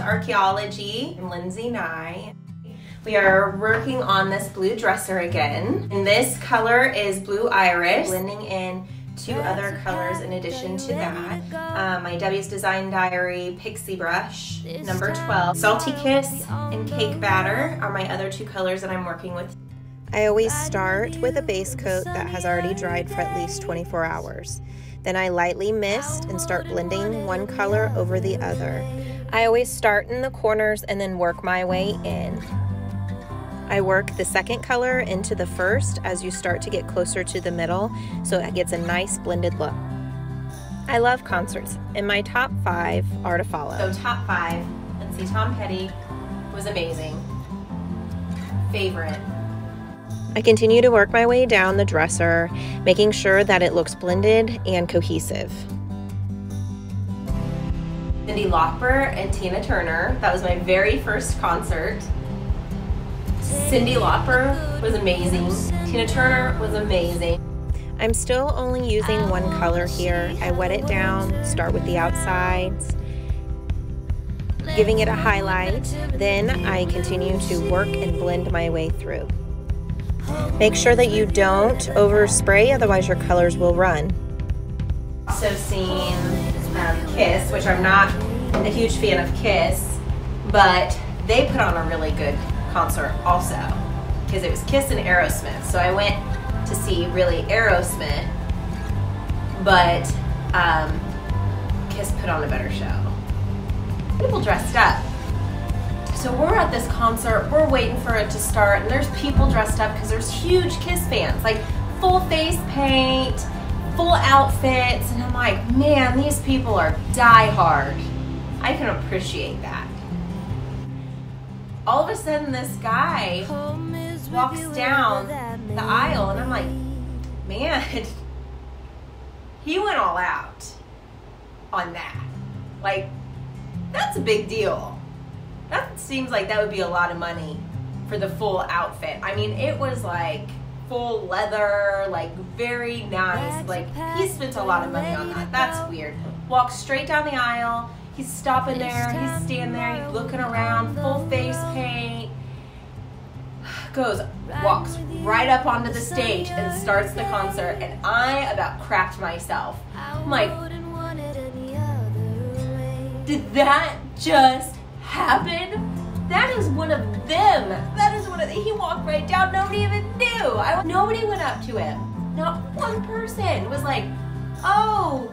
to Archaeology. I'm Lindsay Nye. We are working on this blue dresser again. And this color is Blue Iris, blending in two other colors in addition to that. My W's Design Diary Pixie Brush, number 12. Salty Kiss and Cake Batter are my other two colors that I'm working with. I always start with a base coat that has already dried for at least 24 hours. Then I lightly mist and start blending one color over the other. I always start in the corners and then work my way in. I work the second color into the first as you start to get closer to the middle, so it gets a nice blended look. I love concerts, and my top 5 are to follow. So top 5, let's see, Tom Petty was amazing. Favorite. I continue to work my way down the dresser, making sure that it looks blended and cohesive. Cyndi Lauper and Tina Turner, that was my very first concert. Cyndi Lauper was amazing. Tina Turner was amazing. I'm still only using one color here. I wet it down, start with the outsides, giving it a highlight. Then I continue to work and blend my way through. Make sure that you don't overspray, otherwise your colors will run. Also seen Kiss, which I'm not a huge fan of Kiss, but they put on a really good concert also, because it was Kiss and Aerosmith. So I went to see really Aerosmith, but Kiss put on a better show. People dressed up. So we're at this concert, we're waiting for it to start, and there's people dressed up because there's huge Kiss fans, like full face paint, full outfits, and I'm like, man, these people are die-hard. I can appreciate that. All of a sudden, this guy walks down the aisle, and I'm like, man, he went all out on that. Like, that's a big deal. That seems like that would be a lot of money for the full outfit. I mean, it was like full leather, like very nice. Like, he spent a lot of money on that. That's weird. Walks straight down the aisle. He's stopping there. He's standing there. He's looking around. Full face paint. Walks right up onto the stage and starts the concert. And I about crapped myself. I'm like, did that just happen? That is one of them. That is one of them. He walked right down. Nobody even knew. Nobody went up to him. Not one person was like, oh,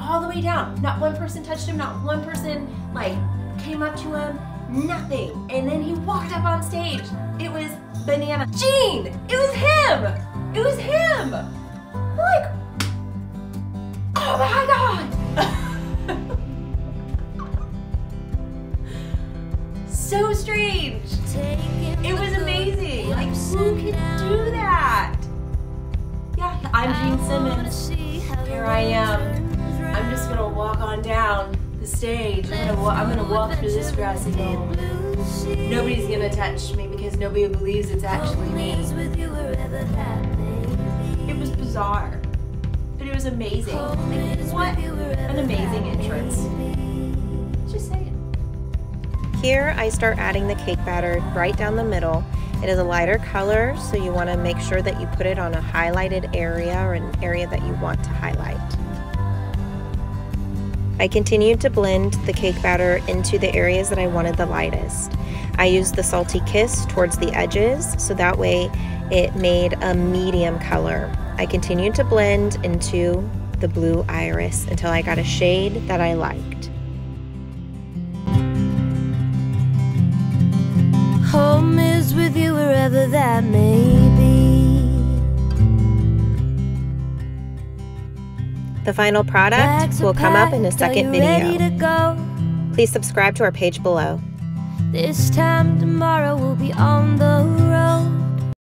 all the way down. Not one person touched him. Not one person like came up to him. Nothing. And then he walked up on stage. It was banana. Gene! It was him! It was him! I'm like, oh my God! So strange. It was amazing. Like, who can do that? Yeah, I'm Gene Simmons. Here I am. I'm just gonna walk on down the stage. I'm gonna walk through this grassy knoll. Nobody's gonna touch me because nobody believes it's actually me. It was bizarre, but it was amazing. Like, what an amazing entrance. Just saying. Here I start adding the cake batter right down the middle. It is a lighter color, so you want to make sure that you put it on a highlighted area or an area that you want to highlight. I continued to blend the cake batter into the areas that I wanted the lightest. I used the Salty Kiss towards the edges, so that way it made a medium color. I continued to blend into the Blue Iris until I got a shade that I liked. Home is with you wherever that may be. The final product will come up in a second video. Please subscribe to our page below. This time tomorrow we'll be on the road.